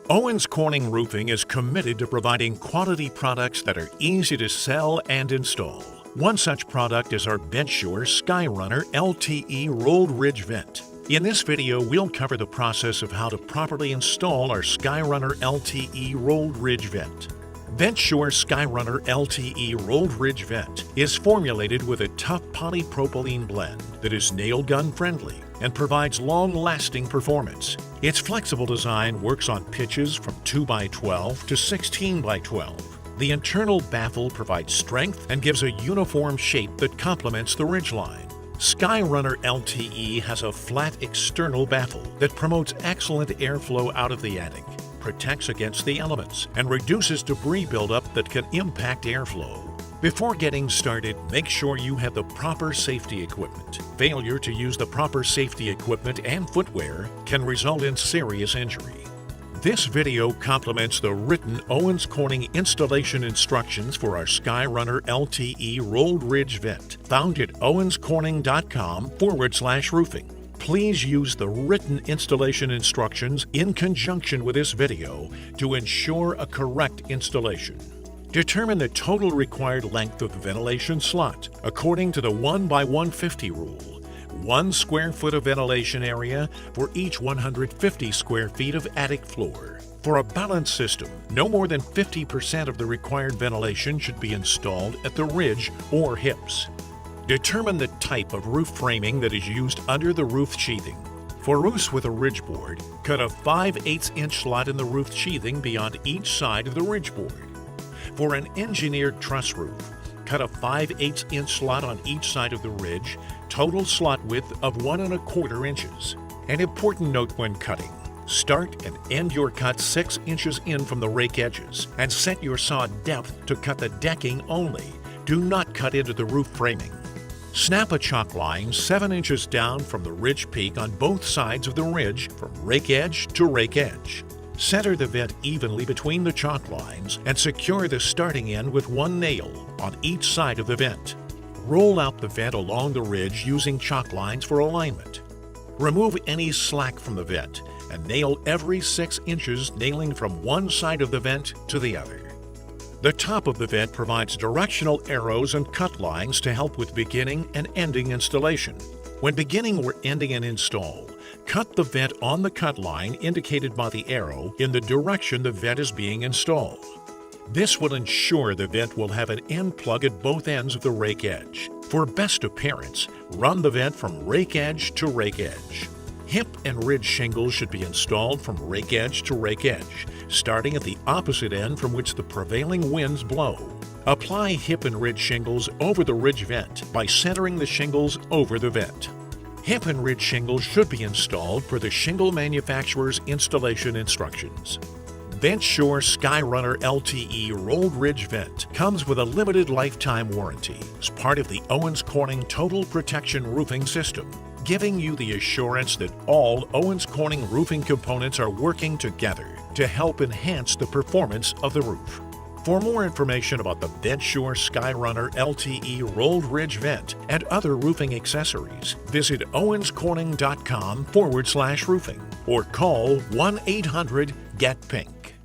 Owens Corning Roofing is committed to providing quality products that are easy to sell and install. One such product is our VentSure Skyrunner LTE Rolled Ridge Vent. In this video, we'll cover the process of how to properly install our Skyrunner LTE Rolled Ridge Vent. VentSure Skyrunner LTE Rolled Ridge Vent is formulated with a tough polypropylene blend that is nail gun friendly and provides long-lasting performance. Its flexible design works on pitches from 2x12 to 16x12. The internal baffle provides strength and gives a uniform shape that complements the ridgeline. Skyrunner LTE has a flat external baffle that promotes excellent airflow out of the attic, protects against the elements, and reduces debris buildup that can impact airflow. Before getting started, make sure you have the proper safety equipment. Failure to use the proper safety equipment and footwear can result in serious injury. This video complements the written Owens Corning installation instructions for our Skyrunner LTE Rolled Ridge Vent, found at owenscorning.com/roofing. Please use the written installation instructions in conjunction with this video to ensure a correct installation. Determine the total required length of the ventilation slot according to the 1x150 rule. 1 square foot of ventilation area for each 150 square feet of attic floor. For a balanced system, no more than 50% of the required ventilation should be installed at the ridge or hips. Determine the type of roof framing that is used under the roof sheathing. For roofs with a ridge board, cut a 5/8 inch slot in the roof sheathing beyond each side of the ridge board. For an engineered truss roof, cut a 5/8 inch slot on each side of the ridge, total slot width of 1 1/4 inches. An important note when cutting: start and end your cut 6 inches in from the rake edges, and set your saw depth to cut the decking only. Do not cut into the roof framing. Snap a chalk line 7 inches down from the ridge peak on both sides of the ridge from rake edge to rake edge. Center the vent evenly between the chalk lines and secure the starting end with 1 nail on each side of the vent. Roll out the vent along the ridge using chalk lines for alignment. Remove any slack from the vent and nail every 6 inches, nailing from one side of the vent to the other. The top of the vent provides directional arrows and cut lines to help with beginning and ending installation. When beginning or ending an install, cut the vent on the cut line indicated by the arrow in the direction the vent is being installed. This will ensure the vent will have an end plug at both ends of the rake edge. For best appearance, run the vent from rake edge to rake edge. Hip and ridge shingles should be installed from rake edge to rake edge, starting at the opposite end from which the prevailing winds blow. Apply hip and ridge shingles over the ridge vent by centering the shingles over the vent. Hip and ridge shingles should be installed per the shingle manufacturer's installation instructions. VentSure Skyrunner LTE Rolled Ridge Vent comes with a limited lifetime warranty as part of the Owens Corning Total Protection Roofing System, giving you the assurance that all Owens Corning roofing components are working together to help enhance the performance of the roof. For more information about the VentSure Skyrunner LTE Rolled Ridge Vent and other roofing accessories, visit owenscorning.com/roofing or call 1-800-GET-PINK.